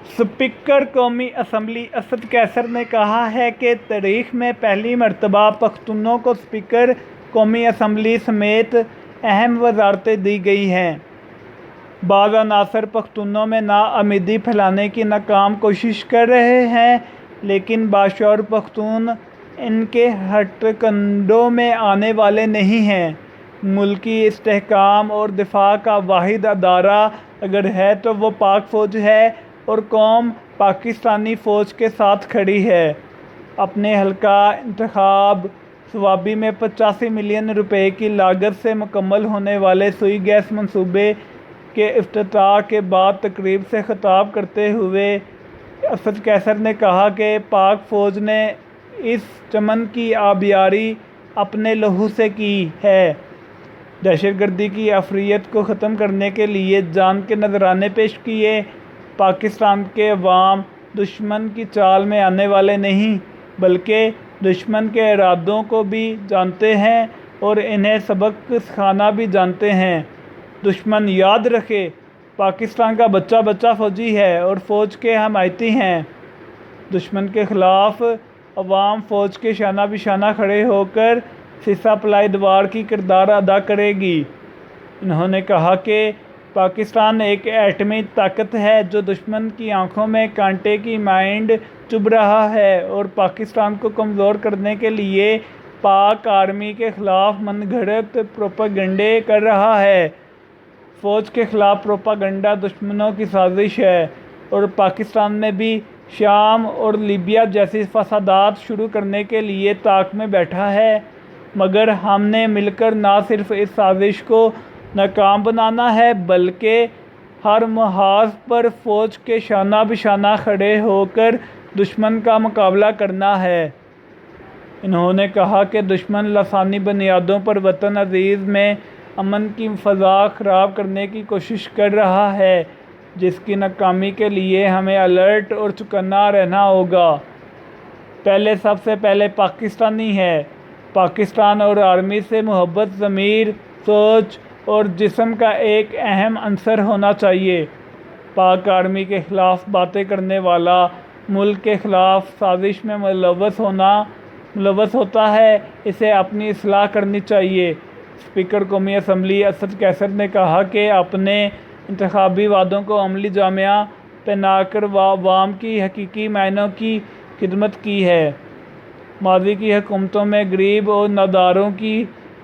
Speaker قومی assembly Asad قیصر نے کہا ہے کہ تاریخ میں پہلی مرتبہ پختونوں کو اسپیکر قومی اسمبلی سمیت اہم وزارتیں دی گئی ہیں۔ بعض عناصر پختونوں میں ناامیدی پھیلانے کی ناکام کوشش کر رہے ہیں، لیکن باشعور پختون ان کے ہتھ کنڈوں میں آنے والے نہیں ہیں۔ ملکی استحکام اور دفاع کا واحد ادارہ اگر ہے تو وہ پاک فوج ہے اور قوم پاکستانی فوج کے ساتھ کھڑی ہے۔ اپنے حلقہ انتخاب صوابی میں 85 ملین روپے کی لاگت سے مکمل ہونے والے سوئی گیس منصوبے کے افتتاح کے بعد تقریب سے خطاب کرتے ہوئے اسد قیصر نے کہا کہ پاک فوج نے اس چمن کی آبیاری اپنے لہو سے کی ہے۔ دہشت گردی کی افریت کو ختم کرنے کے لیے جان کے نذرانے پیش کیے۔ پاکستان کے عوام دشمن کی چال میں آنے والے نہیں، بلکہ دشمن کے ارادوں کو بھی جانتے ہیں اور انہیں سبق سکھانا بھی جانتے ہیں۔ دشمن یاد رکھے، پاکستان کا بچہ بچہ فوجی ہے اور فوج کے حمایتی ہیں۔ دشمن کے خلاف عوام فوج کے شانہ بشانہ کھڑے ہو کر سیسہ پلائی دیوار کی کردار ادا کرے گی۔ انہوں نے کہا کہ پاکستان ایک ایٹمی طاقت ہے جو دشمن کی آنکھوں میں کانٹے کی مانند چبھ رہا ہے اور پاکستان کو کمزور کرنے کے لیے پاک آرمی کے خلاف من گھڑت پروپیگنڈے کر رہا ہے۔ فوج کے خلاف پروپیگنڈا دشمنوں کی سازش ہے اور پاکستان میں بھی شام اور لیبیا جیسی فسادات شروع کرنے کے لیے طاق میں بیٹھا ہے، مگر ہم نے مل کر نہ صرف اس سازش کو ناکام بنانا ہے بلکہ ہر محاذ پر فوج کے شانہ بشانہ کھڑے ہو کر دشمن کا مقابلہ کرنا ہے۔ انہوں نے کہا کہ دشمن لسانی بنیادوں پر وطن عزیز میں امن کی فضا خراب کرنے کی کوشش کر رہا ہے، جس کی ناکامی کے لیے ہمیں الرٹ اور چوکنا رہنا ہوگا۔ سب سے پہلے پاکستانی ہے۔ پاکستان اور آرمی سے محبت ضمیر، سوچ اور جسم کا ایک اہم عنصر ہونا چاہیے۔ پاک آرمی کے خلاف باتیں کرنے والا ملک کے خلاف سازش میں ملوث ہوتا ہے، اسے اپنی اصلاح کرنی چاہیے۔ اسپیکر قومی اسمبلی اسد قیصر نے کہا کہ اپنے انتخابی وعدوں کو عملی جامہ پہنا کر عوام کی حقیقی معنوں کی خدمت کی ہے۔ ماضی کی حکومتوں میں غریب اور ناداروں کی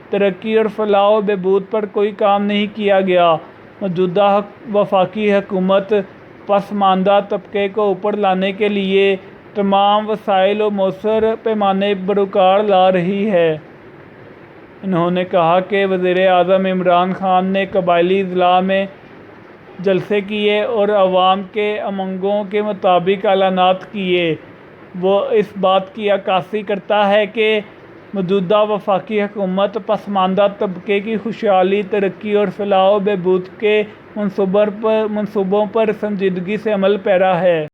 ترقی اور فلاح و بہبود پر کوئی کام نہیں کیا گیا۔ موجودہ وفاقی حکومت پسماندہ طبقے کو اوپر لانے کے لیے تمام وسائل و مؤثر پیمانے بروکار لا رہی ہے۔ انہوں نے کہا کہ وزیر اعظم عمران خان نے قبائلی اضلاع میں جلسے کیے اور عوام کے امنگوں کے مطابق اعلانات کیے۔ وہ اس بات کی عکاسی کرتا ہے کہ موجودہ وفاقی حکومت پسماندہ طبقے کی خوشحالی، ترقی اور فلاح و بہبود کے منصوبوں پر سنجیدگی سے عمل پیرا ہے۔